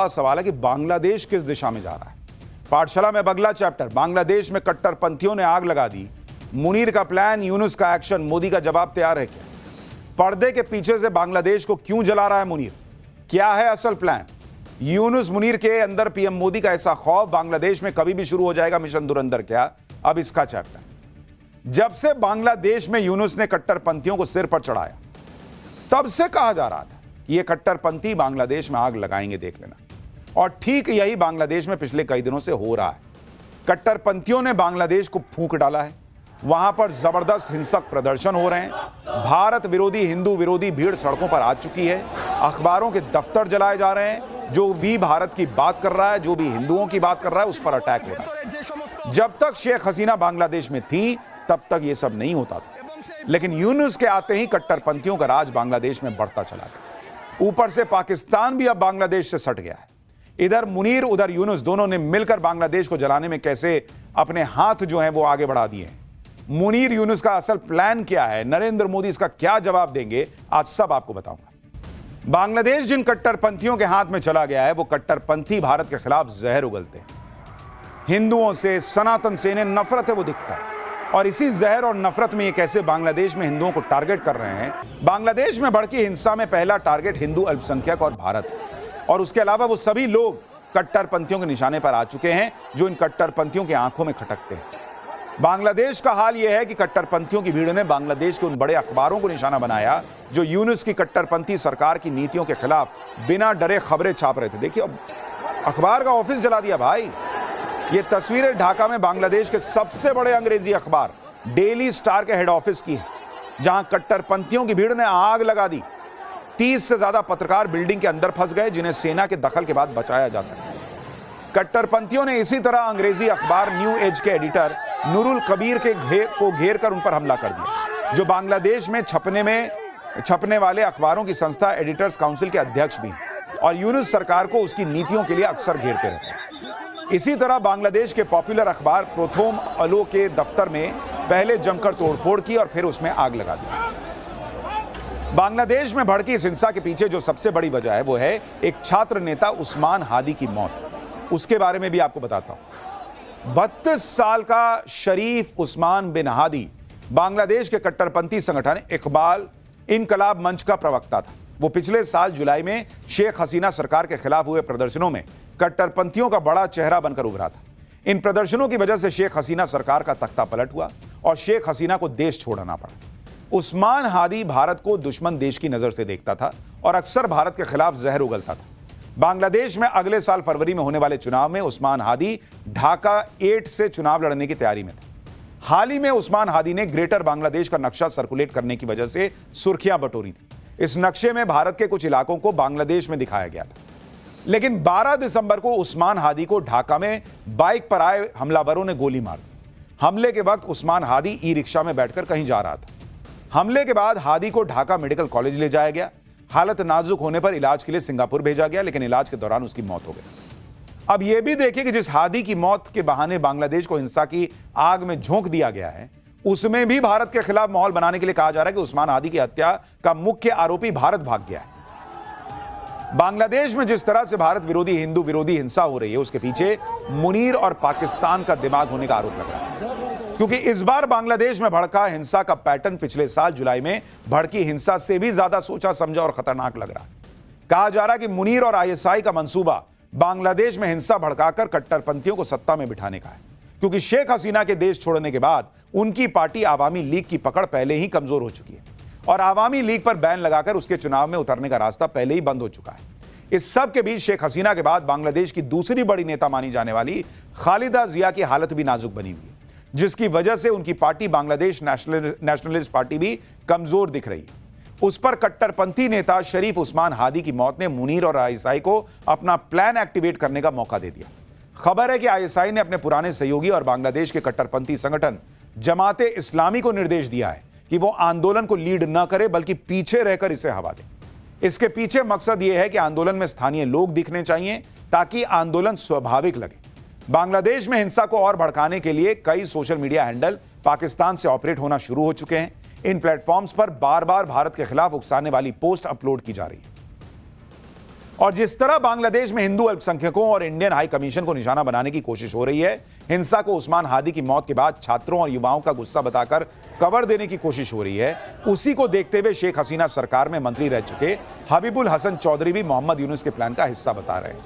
सवाल है कि बांग्लादेश किस दिशा में जा रहा है। पाठशाला में अगला चैप्टर, बांग्लादेश में कट्टरपंथियों ने आग लगा दी, मुनीर का प्लान, यूनुस का एक्शन, मोदी का जवाब तैयार है क्या? पर्दे के पीछे से बांग्लादेश को क्यों जला रहा है मुनीर? क्या है असल प्लान? यूनुस मुनीर के अंदर पीएम मोदी का ऐसा खौफ, बांग्लादेश में कभी भी शुरू हो जाएगा मिशन धुरंधर क्या? अब इसका चैप्टर। जब से बांग्लादेश में यूनुस ने कट्टरपंथियों को सिर पर चढ़ाया, तब से कहा जा रहा था कि ये कट्टरपंथी बांग्लादेश में आग लगाएंगे, देख लेना। और ठीक यही बांग्लादेश में पिछले कई दिनों से हो रहा है। कट्टरपंथियों ने बांग्लादेश को फूंक डाला है, वहां पर जबरदस्त हिंसक प्रदर्शन हो रहे हैं, भारत विरोधी, हिंदू विरोधी भीड़ सड़कों पर आ चुकी है, अखबारों के दफ्तर जलाए जा रहे हैं, जो भी भारत की बात कर रहा है, जो भी हिंदुओं की बात कर रहा है, उस पर अटैक हो रहा है। जब तक शेख हसीना बांग्लादेश में थी, तब तक यह सब नहीं होता था, लेकिन यूनुस के आते ही कट्टरपंथियों का राज बांग्लादेश में बढ़ता चला गया। ऊपर से पाकिस्तान भी अब बांग्लादेश से सट गया है। इधर मुनीर, उधर यूनुस, दोनों ने मिलकर बांग्लादेश को जलाने में कैसे अपने हाथ जो हैं वो आगे बढ़ा दिए हैं। मुनीर यूनुस का असल प्लान क्या है, नरेंद्र मोदी इसका क्या जवाब देंगे, आज सब आपको बताऊंगा। बांग्लादेश जिन कट्टरपंथियों के हाथ में चला गया है, वो कट्टरपंथी भारत के खिलाफ जहर उगलते हैं। हिंदुओं से, सनातन से इन्हें नफरत है वो दिखता है, और इसी जहर और नफरत में ये कैसे बांग्लादेश में हिंदुओं को टारगेट कर रहे हैं। बांग्लादेश में भड़की हिंसा में पहला टारगेट हिंदू अल्पसंख्यक और भारत है, और उसके अलावा वो सभी लोग कट्टरपंथियों के निशाने पर आ चुके हैं जो इन कट्टरपंथियों की आंखों में खटकते हैं। बांग्लादेश का हाल यह है कि कट्टरपंथियों की भीड़ ने बांग्लादेश के उन बड़े अखबारों को निशाना बनाया जो यूनुस की कट्टरपंथी सरकार की नीतियों के खिलाफ बिना डरे खबरें छाप रहे थे। देखिए, अब अखबार का ऑफिस जला दिया भाई। ये तस्वीरें ढाका में बांग्लादेश के सबसे बड़े अंग्रेजी अखबार डेली स्टार के हेड ऑफिस की है, जहां कट्टरपंथियों की भीड़ ने आग लगा दी। 30 से ज्यादा पत्रकार बिल्डिंग के अंदर फंस गए, जिन्हें सेना के दखल के बाद बचाया जा सका। कट्टरपंथियों ने इसी तरह अंग्रेजी अखबार न्यू एज के एडिटर नूरुल कबीर के घेर कर उन पर हमला कर दिया, जो बांग्लादेश में छपने वाले अखबारों की संस्था एडिटर्स काउंसिल के अध्यक्ष भी हैं, और यूनुस सरकार को उसकी नीतियों के लिए अक्सर घेरते रहते हैं। इसी तरह बांग्लादेश के पॉपुलर अखबार प्रोथोम अलो के दफ्तर में पहले जमकर तोड़फोड़ की और फिर उसमें आग लगा दी। बांग्लादेश में भड़की इस हिंसा के पीछे जो सबसे बड़ी वजह है, वो है एक छात्र नेता उस्मान हादी की मौत। उसके बारे में भी आपको बताता हूं। 32 साल का शरीफ उस्मान बिन हादी बांग्लादेश के कट्टरपंथी संगठन इकबाल इनकलाब मंच का प्रवक्ता था। वो पिछले साल जुलाई में शेख हसीना सरकार के खिलाफ हुए प्रदर्शनों में कट्टरपंथियों का बड़ा चेहरा बनकर उभरा था। इन प्रदर्शनों की वजह से शेख हसीना सरकार का तख्ता पलट हुआ और शेख हसीना को देश छोड़ना पड़ा। उस्मान हादी भारत को दुश्मन देश की नजर से देखता था और अक्सर भारत के खिलाफ जहर उगलता था। बांग्लादेश में अगले साल फरवरी में होने वाले चुनाव में उस्मान हादी ढाका 8 से चुनाव लड़ने की तैयारी में था। हाल ही में उस्मान हादी ने ग्रेटर बांग्लादेश का नक्शा सर्कुलेट करने की वजह से सुर्खियां बटोरी थी। इस नक्शे में भारत के कुछ इलाकों को बांग्लादेश में दिखाया गया था, लेकिन 12 दिसंबर को उस्मान हादी को ढाका में बाइक पर आए हमलावरों ने गोली मार दी। हमले के वक्त उस्मान हादी ई रिक्शा में बैठकर कहीं जा रहा था। हमले के बाद हादी को ढाका मेडिकल कॉलेज ले जाया गया। हालत नाजुक होने पर इलाज के लिए सिंगापुर भेजा गया, लेकिन इलाज के दौरान उसकी मौत हो गई। अब यह भी देखिए कि जिस हादी की मौत के बहाने बांग्लादेश को हिंसा की आग में झोंक दिया गया है, उसमें भी भारत के खिलाफ माहौल बनाने के लिए कहा जा रहा है कि उस्मान हादी की हत्या का मुख्य आरोपी भारत भाग गया है। बांग्लादेश में जिस तरह से भारत विरोधी, हिंदू विरोधी हिंसा हो रही है, उसके पीछे मुनीर और पाकिस्तान का दिमाग होने का आरोप लग रहा है, क्योंकि इस बार बांग्लादेश में भड़का हिंसा का पैटर्न पिछले साल जुलाई में भड़की हिंसा से भी ज्यादा सोचा समझा और खतरनाक लग रहा है। कहा जा रहा है कि मुनीर और आईएसआई का मंसूबा बांग्लादेश में हिंसा भड़काकर कट्टरपंथियों को सत्ता में बिठाने का है, क्योंकि शेख हसीना के देश छोड़ने के बाद उनकी पार्टी आवामी लीग की पकड़ पहले ही कमजोर हो चुकी है और आवामी लीग पर बैन लगाकर उसके चुनाव में उतरने का रास्ता पहले ही बंद हो चुका है। इस सब के बीच शेख हसीना के बाद बांग्लादेश की दूसरी बड़ी नेता मानी जाने वाली खालिदा जिया की हालत भी नाजुक बनी हुई है, जिसकी वजह से उनकी पार्टी बांग्लादेश नेशनलिस्ट पार्टी भी कमजोर दिख रही है। उस पर कट्टरपंथी नेता शरीफ उस्मान हादी की मौत ने मुनीर और आईएसआई को अपना प्लान एक्टिवेट करने का मौका दे दिया। खबर है कि आईएसआई ने अपने पुराने सहयोगी और बांग्लादेश के कट्टरपंथी संगठन जमाते इस्लामी को निर्देश दिया है कि वो आंदोलन को लीड न करे, बल्कि पीछे रहकर इसे हवा दे। इसके पीछे मकसद यह है कि आंदोलन में स्थानीय लोग दिखने चाहिए ताकि आंदोलन स्वाभाविक लगे। बांग्लादेश में हिंसा को और भड़काने के लिए कई सोशल मीडिया हैंडल पाकिस्तान से ऑपरेट होना शुरू हो चुके हैं। इन प्लेटफॉर्म्स पर बार बार भारत के खिलाफ उकसाने वाली पोस्ट अपलोड की जा रही है। और जिस तरह बांग्लादेश में हिंदू अल्पसंख्यकों और इंडियन हाई कमीशन को निशाना बनाने की कोशिश हो रही है, हिंसा को उस्मान हादी की मौत के बाद छात्रों और युवाओं का गुस्सा बताकर कवर देने की कोशिश हो रही है, उसी को देखते हुए शेख हसीना सरकार में मंत्री रह चुके हबीबुल हसन चौधरी भी मोहम्मद यूनुस के प्लान का हिस्सा बता रहे हैं।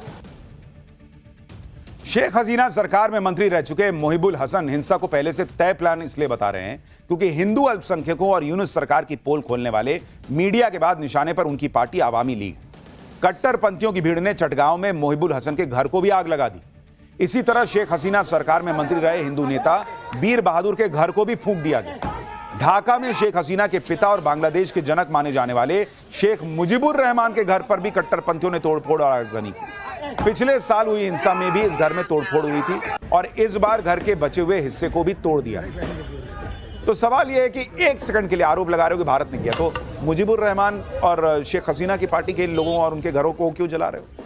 शेख हसीना सरकार में मंत्री रह चुके मोहिबुल हसन हिंसा को पहले से तय प्लान इसलिए बता रहे हैं क्योंकि हिंदू अल्पसंख्यकों और यूनुस सरकार की पोल खोलने वाले मीडिया के बाद निशाने पर उनकी पार्टी आवामी लीग। कट्टरपंथियों की भीड़ ने चटगांव में मोहिबुल हसन के घर को भी आग लगा दी। इसी तरह शेख हसीना सरकार में मंत्री रहे हिंदू नेता बीर बहादुर के घर को भी फूंक दिया गया। ढाका में शेख हसीना के पिता और बांग्लादेश के जनक माने जाने वाले शेख मुजीबुर रहमान के घर पर भी कट्टरपंथियों ने तोड़फोड़ और आगजनी की। पिछले साल हुई हिंसा में भी इस घर में तोड़फोड़ हुई थी और इस बार घर के बचे हुए हिस्से को भी तोड़ दिया। तो सवाल यह है कि एक सेकंड के लिए आरोप लगा रहे हो कि भारत ने किया, तो मुजीबुर रहमान और शेख हसीना की पार्टी के लोगों और उनके घरों को क्यों जला रहे हो?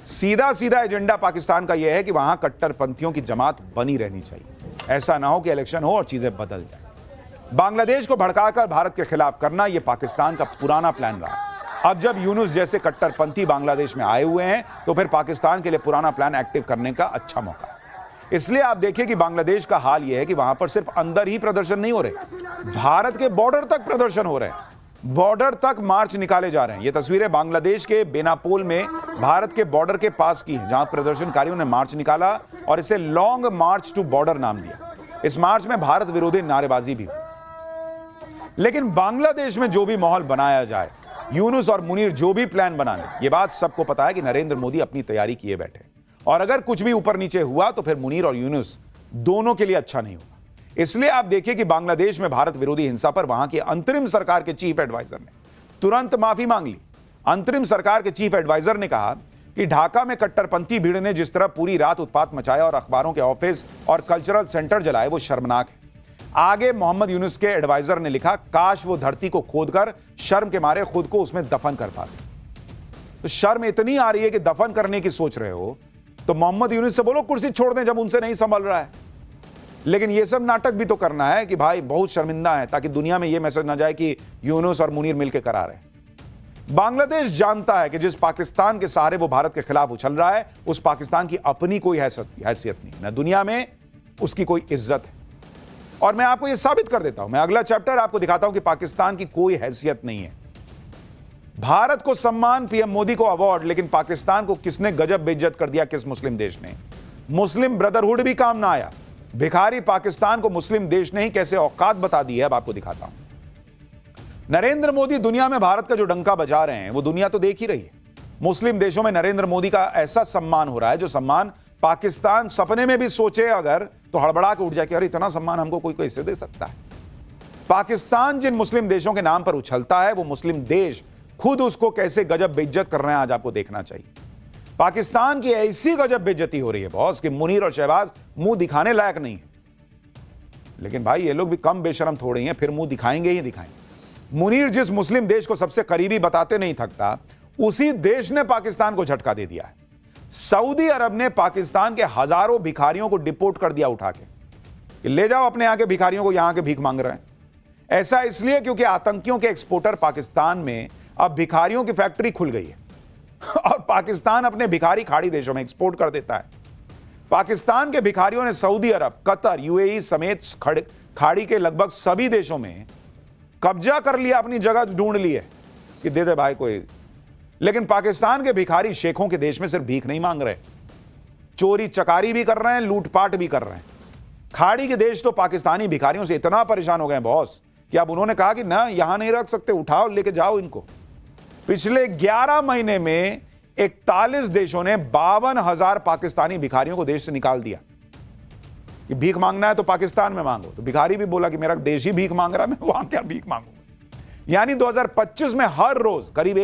सीधा सीधा एजेंडा पाकिस्तान का यह है कि वहां कट्टरपंथियों की जमात बनी रहनी चाहिए। ऐसा ना हो कि इलेक्शन हो और चीजें बदल जाए। बांग्लादेश को भड़काकर भारत के खिलाफ करना यह पाकिस्तान का पुराना प्लान रहा। अब जब यूनुस जैसे कट्टरपंथी बांग्लादेश में आए हुए हैं तो फिर पाकिस्तान के लिए पुराना प्लान एक्टिव करने का अच्छा मौका है। इसलिए आप देखिए कि बांग्लादेश का हाल यह है कि वहां पर सिर्फ अंदर ही प्रदर्शन नहीं हो रहे, भारत के बॉर्डर तक प्रदर्शन हो रहे हैं। बॉर्डर तक मार्च निकाले जा रहे हैं। ये तस्वीरें बांग्लादेश के बेनापोल में भारत के बॉर्डर के पास की हैं, जहां प्रदर्शनकारियों ने मार्च निकाला और इसे लॉन्ग मार्च टू बॉर्डर नाम दिया। इस मार्च में भारत विरोधी नारेबाजी भी हुई। लेकिन बांग्लादेश में जो भी माहौल बनाया जाए, यूनुस और मुनीर जो भी प्लान बना लें, यह बात सबको पता है कि नरेंद्र मोदी अपनी तैयारी किए बैठे, और अगर कुछ भी ऊपर नीचे हुआ तो फिर मुनीर और यूनुस दोनों के लिए अच्छा नहीं होगा। इसलिए आप देखिए कि बांग्लादेश में भारत विरोधी हिंसा पर वहां की अंतरिम सरकार के चीफ एडवाइजर ने तुरंत माफी मांग ली। अंतरिम सरकार के चीफ एडवाइजर ने कहा कि ढाका में कट्टरपंथी भीड़ ने जिस तरह पूरी रात उत्पात मचाया और अखबारों के ऑफिस और कल्चरल सेंटर जलाए, वो शर्मनाक है। आगे मोहम्मद यूनुस के एडवाइजर ने लिखा, काश वो धरती को खोदकर शर्म के मारे खुद को उसमें दफन कर पाते। तो शर्म इतनी आ रही है कि दफन करने की सोच रहे हो तो मोहम्मद यूनुस से बोलो कुर्सी छोड़ दें जब उनसे नहीं संभल रहा है। लेकिन ये सब नाटक भी तो करना है कि भाई बहुत शर्मिंदा है, ताकि दुनिया में ये मैसेज ना जाए कि यूनुस और मुनीर मिलकर करा रहे हैं। बांग्लादेश जानता है कि जिस पाकिस्तान के सहारे वो भारत के खिलाफ उछल रहा है, उस पाकिस्तान की अपनी कोई हैसियत नहीं, ना दुनिया में उसकी कोई इज्जत है। और मैं आपको यह साबित कर देता हूं, मैं अगला चैप्टर आपको दिखाता हूं कि पाकिस्तान की कोई हैसियत नहीं है। भारत को सम्मान, पीएम मोदी को अवार्ड, लेकिन पाकिस्तान को किसने गजब बेइज्जत कर दिया? किस मुस्लिम देश ने? मुस्लिम ब्रदरहुड भी काम ना आया। भिखारी पाकिस्तान को मुस्लिम देश ने ही कैसे औकात बता दी है, अब आपको दिखाता हूं। नरेंद्र मोदी दुनिया में भारत का जो डंका बजा रहे हैं वो दुनिया तो देख ही रही है। मुस्लिम देशों में नरेंद्र मोदी का ऐसा सम्मान हो रहा है जो सम्मान पाकिस्तान सपने में भी सोचे अगर तो हड़बड़ा के उठ जाए कि अरे इतना सम्मान हमको कोई कैसे दे सकता है। पाकिस्तान जिन मुस्लिम देशों के नाम पर उछलता है वो मुस्लिम देश खुद उसको कैसे गजब बेइज्जत कर रहे हैं, आज आपको देखना चाहिए। पाकिस्तान की ऐसी गजब बेइज्जती हो रही है बॉस कि मुनीर और शहबाज मुंह दिखाने लायक नहीं है। लेकिन भाई ये लोग भी कम बेशरम थोड़े हैं, फिर मुंह दिखाएंगे ही दिखाएंगे। मुनीर जिस मुस्लिम देश को सबसे करीबी बताते नहीं थकता, उसी देश ने पाकिस्तान को झटका दे दिया है। सऊदी अरब ने पाकिस्तान के हजारों भिखारियों को डिपोर्ट कर दिया उठा के, ले जाओ अपने यहां के भिखारियों को, यहां के भीख मांग रहे हैं। ऐसा इसलिए क्योंकि आतंकियों के एक्सपोर्टर पाकिस्तान में अब भिखारियों की फैक्ट्री खुल गई है और पाकिस्तान अपने भिखारी खाड़ी देशों में एक्सपोर्ट कर देता है। पाकिस्तान के भिखारियों ने सऊदी अरब, कतर, यूएई समेत खाड़ी के लगभग सभी देशों में कब्जा कर लिया, अपनी जगह ढूंढ ली है कि दे दे भाई कोई। लेकिन पाकिस्तान के भिखारी शेखों के देश में सिर्फ भीख नहीं मांग रहे, चोरी चकारी भी कर रहे हैं, लूटपाट भी कर रहे हैं। खाड़ी के देश तो पाकिस्तानी भिखारियों से इतना परेशान हो गए बॉस कि अब उन्होंने कहा कि ना यहां नहीं रख सकते, उठाओ लेके जाओ इनको। पिछले 11 महीने में 41 देशों ने 52,000 पाकिस्तानी भिखारियों को देश से निकाल दिया कि भीख मांगना है तो पाकिस्तान में मांगो। तो भिखारी भी बोला कि मेरा देश ही भीख मांग रहा है, मैं वहां क्या भीख मांगूंगा। यानी 2025 में हर रोज करीब